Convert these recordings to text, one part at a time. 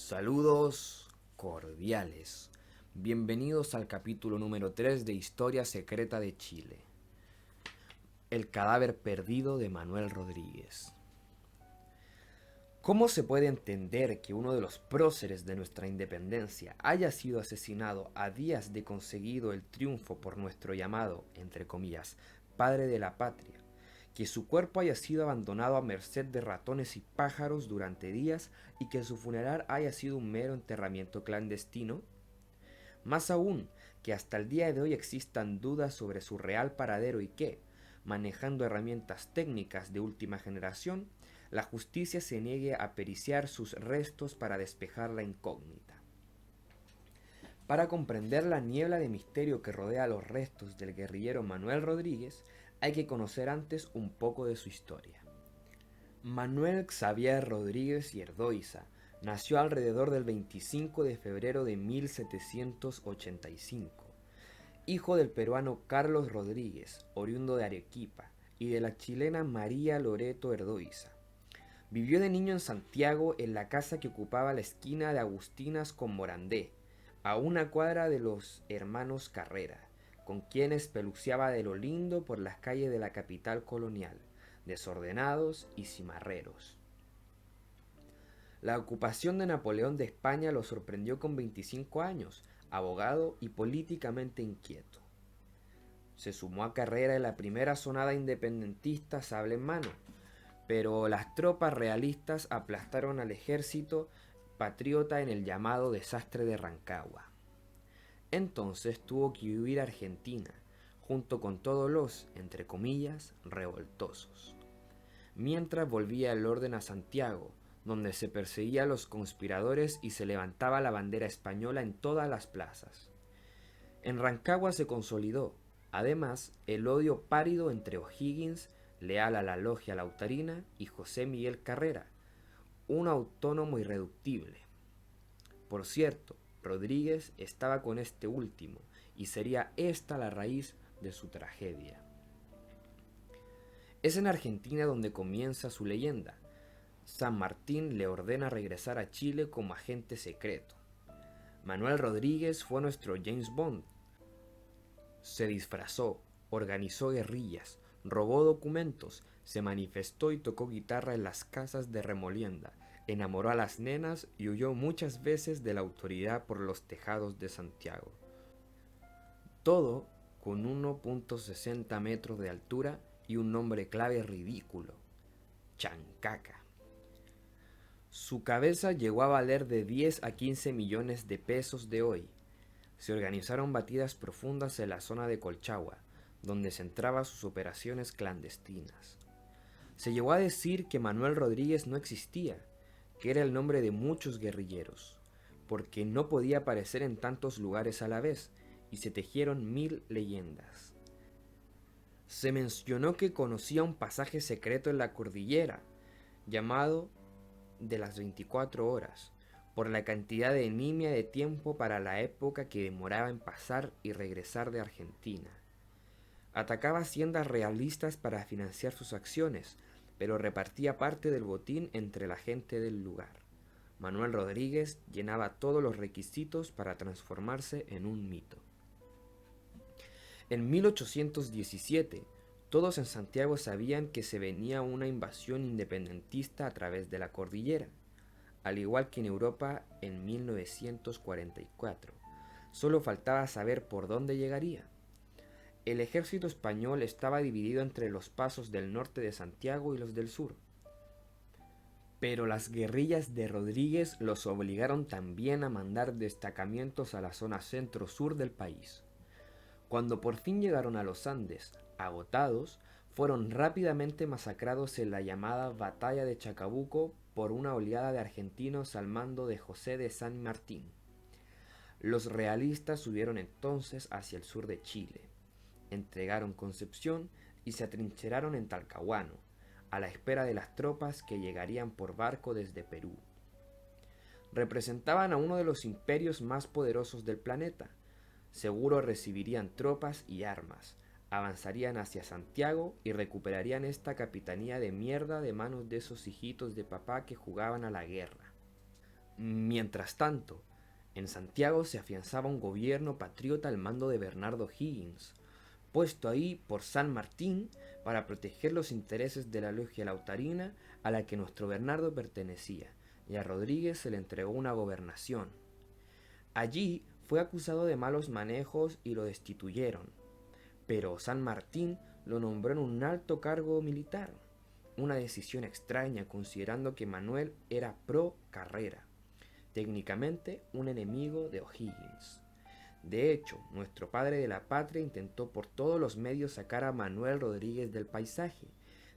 Saludos cordiales. Bienvenidos al capítulo número 3 de Historia Secreta de Chile. El cadáver perdido de Manuel Rodríguez. ¿Cómo se puede entender que uno de los próceres de nuestra independencia haya sido asesinado a días de conseguido el triunfo por nuestro llamado, entre comillas, padre de la patria? Que su cuerpo haya sido abandonado a merced de ratones y pájaros durante días y que su funeral haya sido un mero enterramiento clandestino. Más aún, que hasta el día de hoy existan dudas sobre su real paradero y que, manejando herramientas técnicas de última generación, la justicia se niegue a periciar sus restos para despejar la incógnita. Para comprender la niebla de misterio que rodea los restos del guerrillero Manuel Rodríguez, hay que conocer antes un poco de su historia. Manuel Xavier Rodríguez y Erdoiza nació alrededor del 25 de febrero de 1785, hijo del peruano Carlos Rodríguez, oriundo de Arequipa, y de la chilena María Loreto Erdoiza. Vivió de niño en Santiago en la casa que ocupaba la esquina de Agustinas con Morandé, a una cuadra de los hermanos Carrera, con quienes peluceaba de lo lindo por las calles de la capital colonial, desordenados y cimarreros. La ocupación de Napoleón de España lo sorprendió con 25 años, abogado y políticamente inquieto. Se sumó a Carrera en la primera sonada independentista sable en mano, pero las tropas realistas aplastaron al ejército patriota en el llamado desastre de Rancagua. Entonces tuvo que huir a Argentina, junto con todos los, entre comillas, revoltosos. Mientras volvía el orden a Santiago, donde se perseguía a los conspiradores y se levantaba la bandera española en todas las plazas. En Rancagua se consolidó, además, el odio párido entre O'Higgins, leal a la logia lautarina, y José Miguel Carrera, un autónomo irreductible. Por cierto, Rodríguez estaba con este último, y sería esta la raíz de su tragedia. Es en Argentina donde comienza su leyenda. San Martín le ordena regresar a Chile como agente secreto. Manuel Rodríguez fue nuestro James Bond. Se disfrazó, organizó guerrillas, robó documentos, se manifestó y tocó guitarra en las casas de remolienda, enamoró a las nenas y huyó muchas veces de la autoridad por los tejados de Santiago. Todo con 1.60 metros de altura y un nombre clave ridículo: Chancaca. Su cabeza llegó a valer de 10 a 15 millones de pesos de hoy. Se organizaron batidas profundas en la zona de Colchagua, donde centraba sus operaciones clandestinas. Se llegó a decir que Manuel Rodríguez no existía, que era el nombre de muchos guerrilleros, porque no podía aparecer en tantos lugares a la vez, y se tejieron 1000 leyendas. Se mencionó que conocía un pasaje secreto en la cordillera, llamado de las 24 horas, por la cantidad de anemia de tiempo para la época que demoraba en pasar y regresar de Argentina. Atacaba haciendas realistas para financiar sus acciones, pero repartía parte del botín entre la gente del lugar. Manuel Rodríguez llenaba todos los requisitos para transformarse en un mito. En 1817, todos en Santiago sabían que se venía una invasión independentista a través de la cordillera, al igual que en Europa en 1944. Solo faltaba saber por dónde llegaría. El ejército español estaba dividido entre los pasos del norte de Santiago y los del sur. Pero las guerrillas de Rodríguez los obligaron también a mandar destacamientos a la zona centro-sur del país. Cuando por fin llegaron a los Andes, agotados, fueron rápidamente masacrados en la llamada Batalla de Chacabuco por una oleada de argentinos al mando de José de San Martín. Los realistas subieron entonces hacia el sur de Chile, entregaron Concepción y se atrincheraron en Talcahuano, a la espera de las tropas que llegarían por barco desde Perú. Representaban a uno de los imperios más poderosos del planeta. Seguro recibirían tropas y armas, avanzarían hacia Santiago y recuperarían esta capitanía de mierda de manos de esos hijitos de papá que jugaban a la guerra. Mientras tanto, en Santiago se afianzaba un gobierno patriota al mando de Bernardo Higgins, puesto ahí por San Martín para proteger los intereses de la logia lautarina a la que nuestro Bernardo pertenecía, y a Rodríguez se le entregó una gobernación. Allí fue acusado de malos manejos y lo destituyeron, pero San Martín lo nombró en un alto cargo militar, una decisión extraña considerando que Manuel era pro Carrera, técnicamente un enemigo de O'Higgins. De hecho, nuestro padre de la patria intentó por todos los medios sacar a Manuel Rodríguez del paisaje,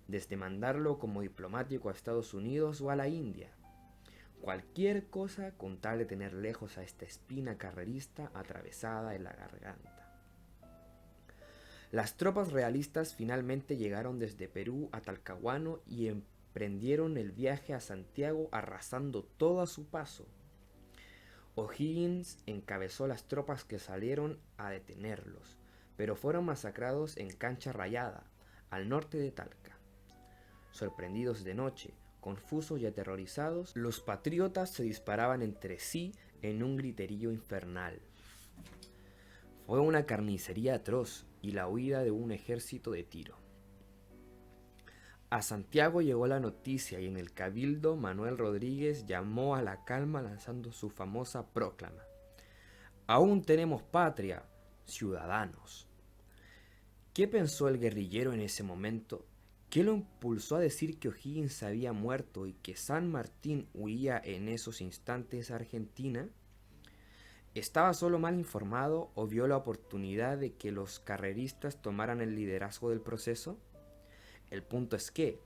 desde mandarlo como diplomático a Estados Unidos o a la India. Cualquier cosa con tal de tener lejos a esta espina carrerista atravesada en la garganta. Las tropas realistas finalmente llegaron desde Perú a Talcahuano y emprendieron el viaje a Santiago arrasando todo a su paso. O'Higgins encabezó las tropas que salieron a detenerlos, pero fueron masacrados en Cancha Rayada, al norte de Talca. Sorprendidos de noche, confusos y aterrorizados, los patriotas se disparaban entre sí en un griterío infernal. Fue una carnicería atroz y la huida de un ejército de Tiro. A Santiago llegó la noticia y en el cabildo Manuel Rodríguez llamó a la calma lanzando su famosa proclama: «Aún tenemos patria, ciudadanos». ¿Qué pensó el guerrillero en ese momento? ¿Qué lo impulsó a decir que O'Higgins había muerto y que San Martín huía en esos instantes a Argentina? ¿Estaba solo mal informado o vio la oportunidad de que los carreristas tomaran el liderazgo del proceso? El punto es que,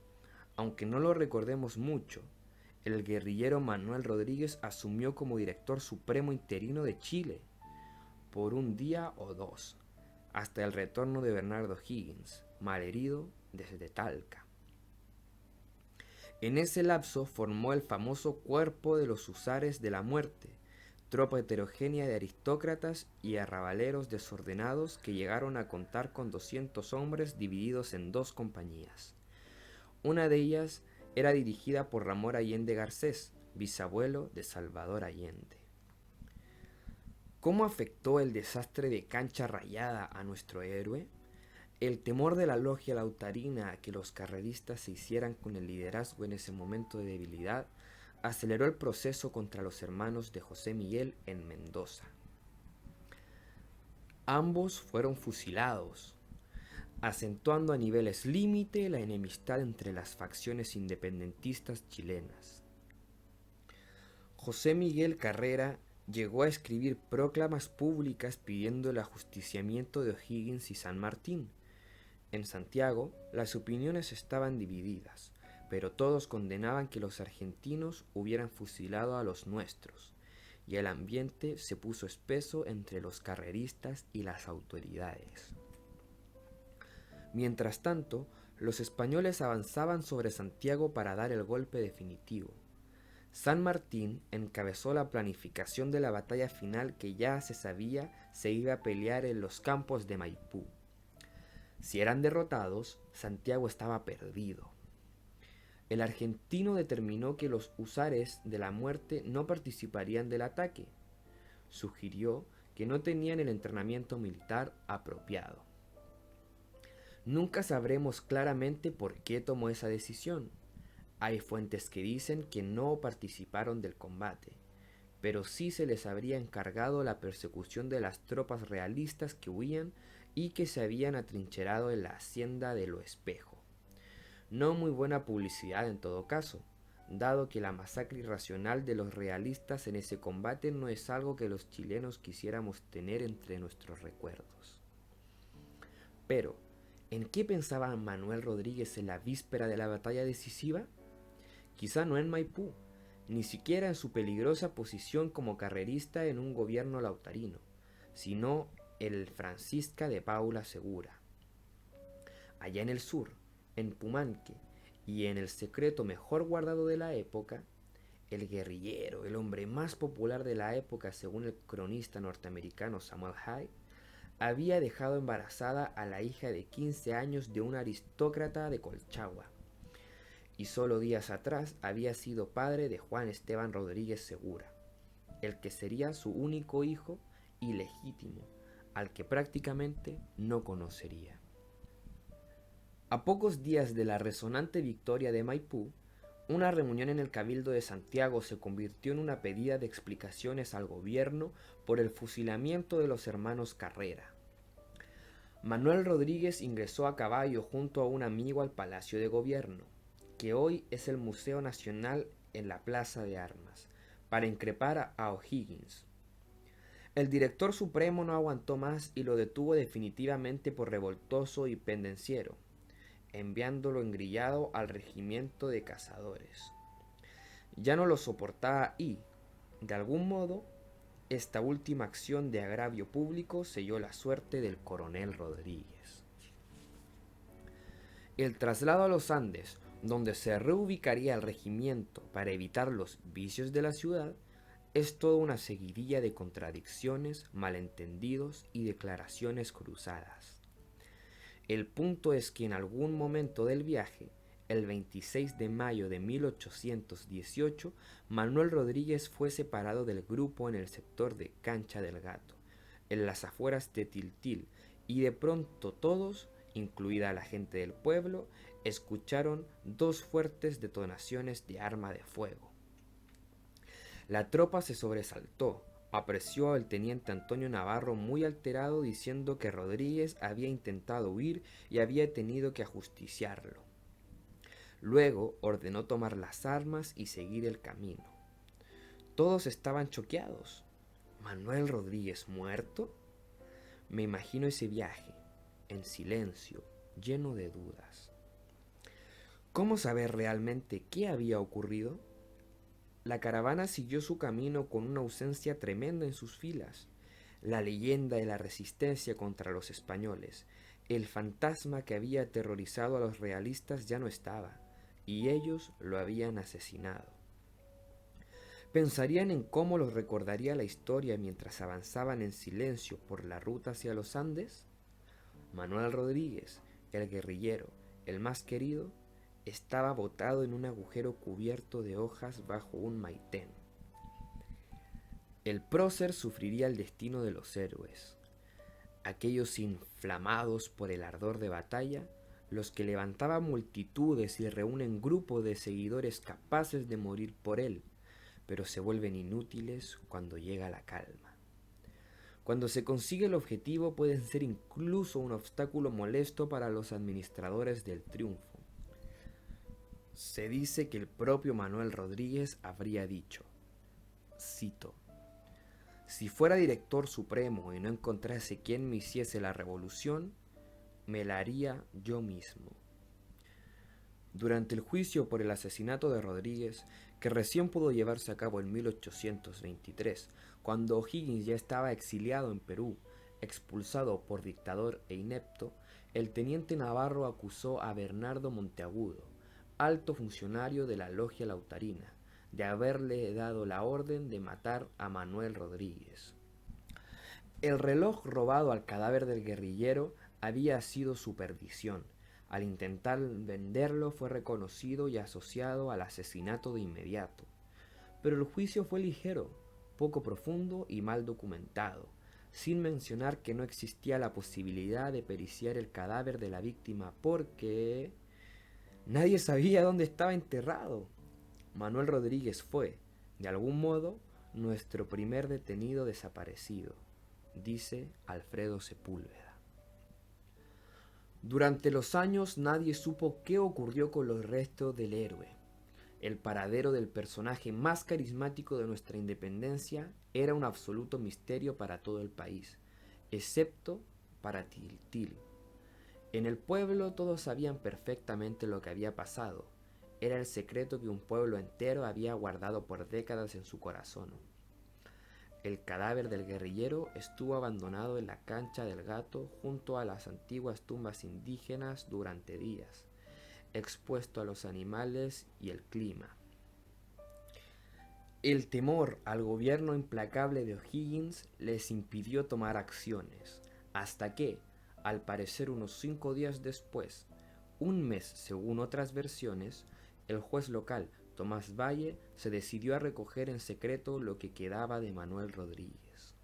aunque no lo recordemos mucho, el guerrillero Manuel Rodríguez asumió como director supremo interino de Chile, por un día o dos, hasta el retorno de Bernardo Higgins, malherido desde Talca. En ese lapso formó el famoso Cuerpo de los Húsares de la Muerte, tropa heterogénea de aristócratas y arrabaleros desordenados que llegaron a contar con 200 hombres divididos en dos compañías. Una de ellas era dirigida por Ramón Allende Garcés, bisabuelo de Salvador Allende. ¿Cómo afectó el desastre de Cancha Rayada a nuestro héroe? El temor de la logia lautarina a que los carreristas se hicieran con el liderazgo en ese momento de debilidad aceleró el proceso contra los hermanos de José Miguel en Mendoza. Ambos fueron fusilados, acentuando a niveles límite la enemistad entre las facciones independentistas chilenas. José Miguel Carrera llegó a escribir proclamas públicas pidiendo el ajusticiamiento de O'Higgins y San Martín. En Santiago, las opiniones estaban divididas, pero todos condenaban que los argentinos hubieran fusilado a los nuestros, y el ambiente se puso espeso entre los carreristas y las autoridades. Mientras tanto, los españoles avanzaban sobre Santiago para dar el golpe definitivo. San Martín encabezó la planificación de la batalla final que ya se sabía se iba a pelear en los campos de Maipú. Si eran derrotados, Santiago estaba perdido. El argentino determinó que los húsares de la muerte no participarían del ataque. Sugirió que no tenían el entrenamiento militar apropiado. Nunca sabremos claramente por qué tomó esa decisión. Hay fuentes que dicen que no participaron del combate, pero sí se les habría encargado la persecución de las tropas realistas que huían y que se habían atrincherado en la hacienda de Lo Espejo. No muy buena publicidad en todo caso, dado que la masacre irracional de los realistas en ese combate no es algo que los chilenos quisiéramos tener entre nuestros recuerdos. Pero, ¿en qué pensaba Manuel Rodríguez en la víspera de la batalla decisiva? Quizá no en Maipú, ni siquiera en su peligrosa posición como carrerista en un gobierno lautarino, sino en el Francisca de Paula Segura. Allá en el sur, en Pumanque, y en el secreto mejor guardado de la época, el guerrillero, el hombre más popular de la época según el cronista norteamericano Samuel Hyde, había dejado embarazada a la hija de 15 años de un aristócrata de Colchagua. y solo días atrás había sido padre de Juan Esteban Rodríguez Segura, el que sería su único hijo ilegítimo, al que prácticamente no conocería. A pocos días de la resonante victoria de Maipú, una reunión en el Cabildo de Santiago se convirtió en una pedida de explicaciones al gobierno por el fusilamiento de los hermanos Carrera. Manuel Rodríguez ingresó a caballo junto a un amigo al Palacio de Gobierno, que hoy es el Museo Nacional en la Plaza de Armas, para increpar a O'Higgins. El director supremo no aguantó más y lo detuvo definitivamente por revoltoso y pendenciero, enviándolo engrillado al regimiento de cazadores. Ya no lo soportaba y, de algún modo, esta última acción de agravio público selló la suerte del coronel Rodríguez. El traslado a los Andes, donde se reubicaría el regimiento para evitar los vicios de la ciudad, es toda una seguidilla de contradicciones, malentendidos y declaraciones cruzadas. El punto es que en algún momento del viaje, el 26 de mayo de 1818, Manuel Rodríguez fue separado del grupo en el sector de Cancha del Gato, en las afueras de Tiltil, y de pronto todos, incluida la gente del pueblo, escucharon dos fuertes detonaciones de arma de fuego. La tropa se sobresaltó, apreció al teniente Antonio Navarro muy alterado diciendo que Rodríguez había intentado huir y había tenido que ajusticiarlo. Luego ordenó tomar las armas y seguir el camino. Todos estaban choqueados. ¿Manuel Rodríguez muerto? Me imagino ese viaje, en silencio, lleno de dudas. ¿Cómo saber realmente qué había ocurrido? La caravana siguió su camino con una ausencia tremenda en sus filas. La leyenda de la resistencia contra los españoles, el fantasma que había aterrorizado a los realistas ya no estaba, y ellos lo habían asesinado. ¿Pensarían en cómo los recordaría la historia mientras avanzaban en silencio por la ruta hacia los Andes? Manuel Rodríguez, el guerrillero, el más querido, estaba botado en un agujero cubierto de hojas bajo un maitén. El prócer sufriría el destino de los héroes, aquellos inflamados por el ardor de batalla, los que levantaban multitudes y reúnen grupos de seguidores capaces de morir por él, pero se vuelven inútiles cuando llega la calma. Cuando se consigue el objetivo pueden ser incluso un obstáculo molesto para los administradores del triunfo. Se dice que el propio Manuel Rodríguez habría dicho, cito, «Si fuera director supremo y no encontrase quien me hiciese la revolución, me la haría yo mismo». Durante el juicio por el asesinato de Rodríguez, que recién pudo llevarse a cabo en 1823, cuando O'Higgins ya estaba exiliado en Perú, expulsado por dictador e inepto, el teniente Navarro acusó a Bernardo Monteagudo, alto funcionario de la Logia Lautarina, de haberle dado la orden de matar a Manuel Rodríguez. El reloj robado al cadáver del guerrillero había sido su perdición. Al intentar venderlo fue reconocido y asociado al asesinato de inmediato. Pero el juicio fue ligero, poco profundo y mal documentado, sin mencionar que no existía la posibilidad de periciar el cadáver de la víctima porque nadie sabía dónde estaba enterrado. Manuel Rodríguez fue, de algún modo, nuestro primer detenido desaparecido, dice Alfredo Sepúlveda. Durante los años nadie supo qué ocurrió con los restos del héroe. El paradero del personaje más carismático de nuestra independencia era un absoluto misterio para todo el país, excepto para Tiltil. En el pueblo todos sabían perfectamente lo que había pasado. Era el secreto que un pueblo entero había guardado por décadas en su corazón. El cadáver del guerrillero estuvo abandonado en la Cancha del Gato junto a las antiguas tumbas indígenas durante días, expuesto a los animales y el clima. El temor al gobierno implacable de O'Higgins les impidió tomar acciones, hasta que, al parecer unos 5 días después, un mes según otras versiones, el juez local, Tomás Valle, se decidió a recoger en secreto lo que quedaba de Manuel Rodríguez.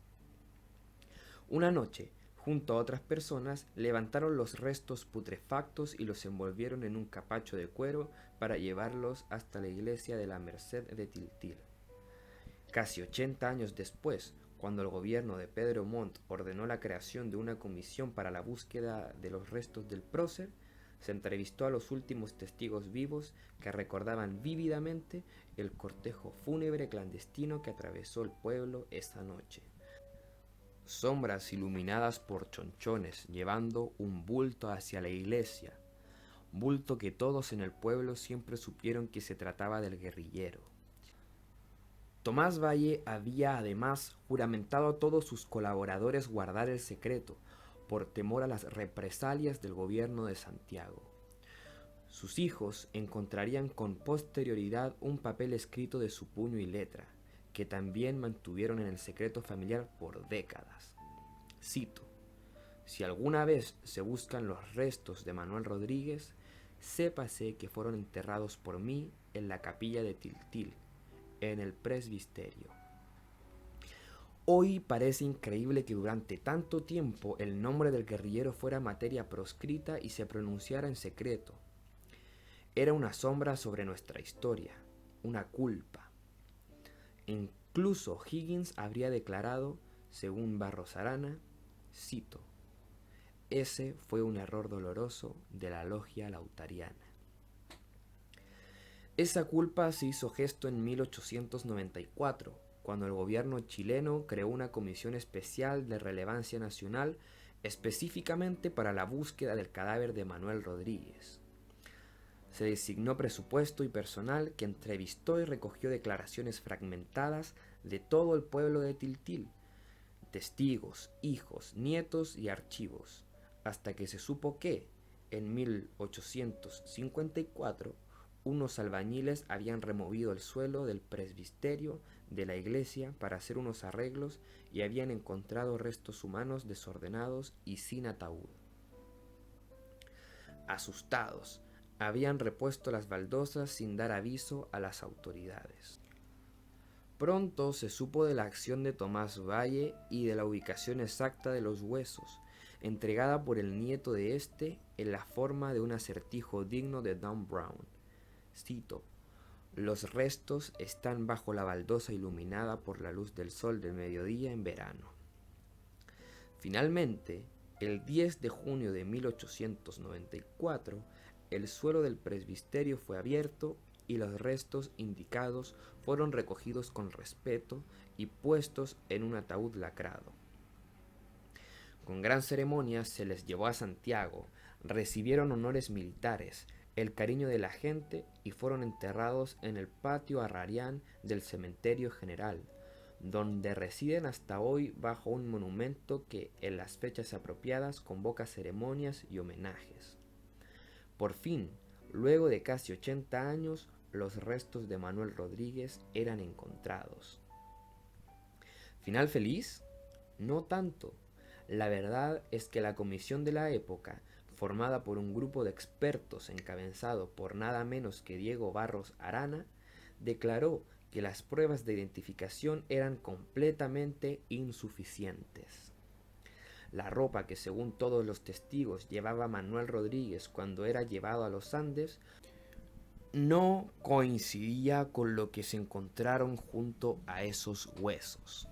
Una noche, junto a otras personas, levantaron los restos putrefactos y los envolvieron en un capacho de cuero para llevarlos hasta la iglesia de la Merced de Tiltil. Casi 80 años después, cuando el gobierno de Pedro Montt ordenó la creación de una comisión para la búsqueda de los restos del prócer, se entrevistó a los últimos testigos vivos que recordaban vívidamente el cortejo fúnebre clandestino que atravesó el pueblo esa noche. Sombras iluminadas por chonchones llevando un bulto hacia la iglesia, bulto que todos en el pueblo siempre supieron que se trataba del guerrillero. Tomás Valle había además juramentado a todos sus colaboradores guardar el secreto, por temor a las represalias del gobierno de Santiago. Sus hijos encontrarían con posterioridad un papel escrito de su puño y letra, que también mantuvieron en el secreto familiar por décadas. Cito: si alguna vez se buscan los restos de Manuel Rodríguez, sépase que fueron enterrados por mí en la capilla de Tiltil, en el presbiterio. Hoy parece increíble que durante tanto tiempo el nombre del guerrillero fuera materia proscrita y se pronunciara en secreto. Era una sombra sobre nuestra historia, una culpa. Incluso Higgins habría declarado, según Barros Arana, cito: ese fue un error doloroso de la logia lautariana. Esa culpa se hizo gesto en 1894, cuando el gobierno chileno creó una comisión especial de relevancia nacional específicamente para la búsqueda del cadáver de Manuel Rodríguez. Se designó presupuesto y personal que entrevistó y recogió declaraciones fragmentadas de todo el pueblo de Tiltil, testigos, hijos, nietos y archivos, hasta que se supo que, en 1854, unos albañiles habían removido el suelo del presbiterio de la iglesia para hacer unos arreglos y habían encontrado restos humanos desordenados y sin ataúd. Asustados, habían repuesto las baldosas sin dar aviso a las autoridades. Pronto se supo de la acción de Tomás Valle y de la ubicación exacta de los huesos, entregada por el nieto de este en la forma de un acertijo digno de Dan Brown. Cito: los restos están bajo la baldosa iluminada por la luz del sol del mediodía en verano. Finalmente, el 10 de junio de 1894, el suelo del presbiterio fue abierto y los restos indicados fueron recogidos con respeto y puestos en un ataúd lacrado. Con gran ceremonia se les llevó a Santiago, recibieron honores militares, el cariño de la gente y fueron enterrados en el patio Arrarián del Cementerio General, donde residen hasta hoy bajo un monumento que en las fechas apropiadas convoca ceremonias y homenajes. Por fin, luego de casi 80 años, los restos de Manuel Rodríguez eran encontrados. ¿Final feliz? No tanto. La verdad es que la comisión de la época, formada por un grupo de expertos encabezado por nada menos que Diego Barros Arana, declaró que las pruebas de identificación eran completamente insuficientes. La ropa que según todos los testigos llevaba Manuel Rodríguez cuando era llevado a los Andes no coincidía con lo que se encontraron junto a esos huesos.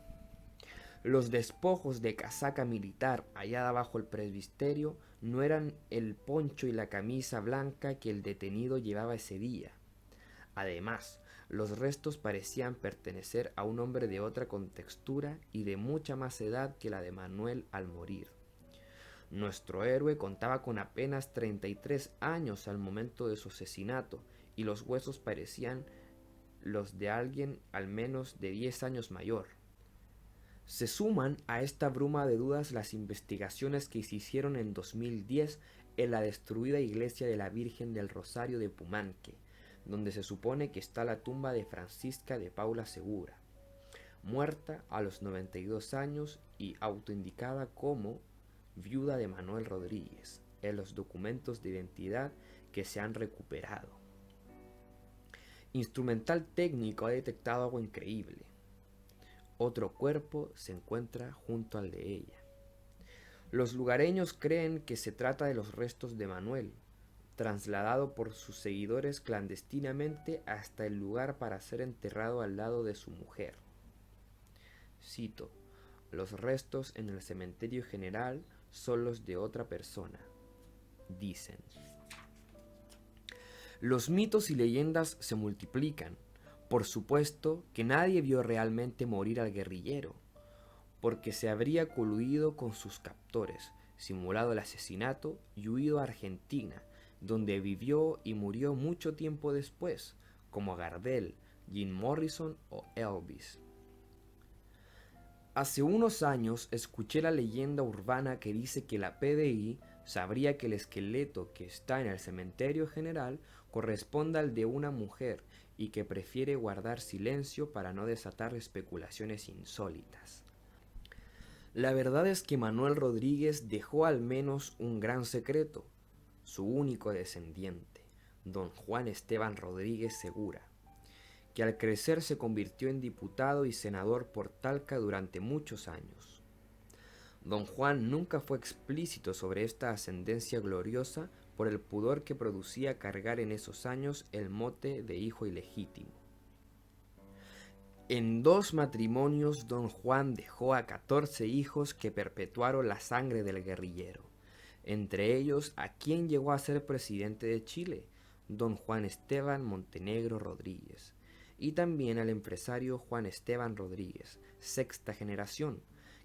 Los despojos de casaca militar hallada bajo el presbiterio no eran el poncho y la camisa blanca que el detenido llevaba ese día. Además, los restos parecían pertenecer a un hombre de otra contextura y de mucha más edad que la de Manuel al morir. Nuestro héroe contaba con apenas 33 años al momento de su asesinato y los huesos parecían los de alguien al menos de 10 años mayor. Se suman a esta bruma de dudas las investigaciones que se hicieron en 2010 en la destruida iglesia de la Virgen del Rosario de Pumanque, donde se supone que está la tumba de Francisca de Paula Segura, muerta a los 92 años y autoindicada como viuda de Manuel Rodríguez en los documentos de identidad que se han recuperado. Instrumental técnico ha detectado algo increíble. Otro cuerpo se encuentra junto al de ella. Los lugareños creen que se trata de los restos de Manuel, trasladado por sus seguidores clandestinamente hasta el lugar para ser enterrado al lado de su mujer. Cito: los restos en el cementerio general son los de otra persona, dicen. Los mitos y leyendas se multiplican. Por supuesto que nadie vio realmente morir al guerrillero, porque se habría coludido con sus captores, simulado el asesinato y huido a Argentina, donde vivió y murió mucho tiempo después, como Gardel, Jim Morrison o Elvis. Hace unos años escuché la leyenda urbana que dice que la PDI sabría que el esqueleto que está en el cementerio general corresponde al de una mujer y que prefiere guardar silencio para no desatar especulaciones insólitas. La verdad es que Manuel Rodríguez dejó al menos un gran secreto: su único descendiente, don Juan Esteban Rodríguez Segura, que al crecer se convirtió en diputado y senador por Talca durante muchos años. Don Juan nunca fue explícito sobre esta ascendencia gloriosa por el pudor que producía cargar en esos años el mote de hijo ilegítimo. En 2 matrimonios don Juan dejó a 14 hijos que perpetuaron la sangre del guerrillero, entre ellos a quien llegó a ser presidente de Chile, don Juan Esteban Montenegro Rodríguez, y también al empresario Juan Esteban Rodríguez, 6ª generación,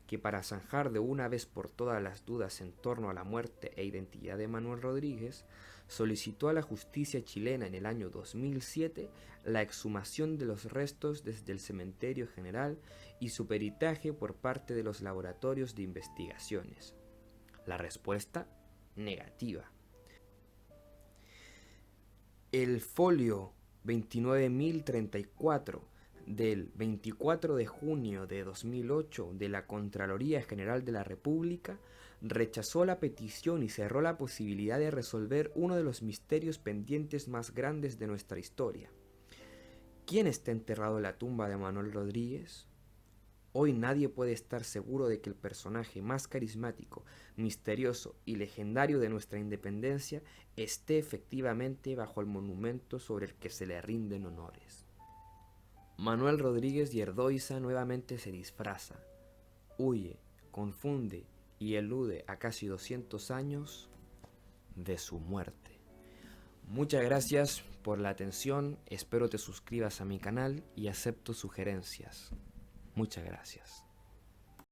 que para zanjar de una vez por todas las dudas en torno a la muerte e identidad de Manuel Rodríguez, solicitó a la justicia chilena en el año 2007 la exhumación de los restos desde el cementerio general y su peritaje por parte de los laboratorios de investigaciones. La respuesta: negativa. El folio 29.034 del 24 de junio de 2008 de la Contraloría General de la República rechazó la petición y cerró la posibilidad de resolver uno de los misterios pendientes más grandes de nuestra historia. ¿Quién está enterrado en la tumba de Manuel Rodríguez? Hoy nadie puede estar seguro de que el personaje más carismático, misterioso y legendario de nuestra independencia esté efectivamente bajo el monumento sobre el que se le rinden honores. Manuel Rodríguez Yerdoiza nuevamente se disfraza, huye, confunde y elude a casi 200 años de su muerte. Muchas gracias por la atención, espero te suscribas a mi canal y acepto sugerencias. Muchas gracias.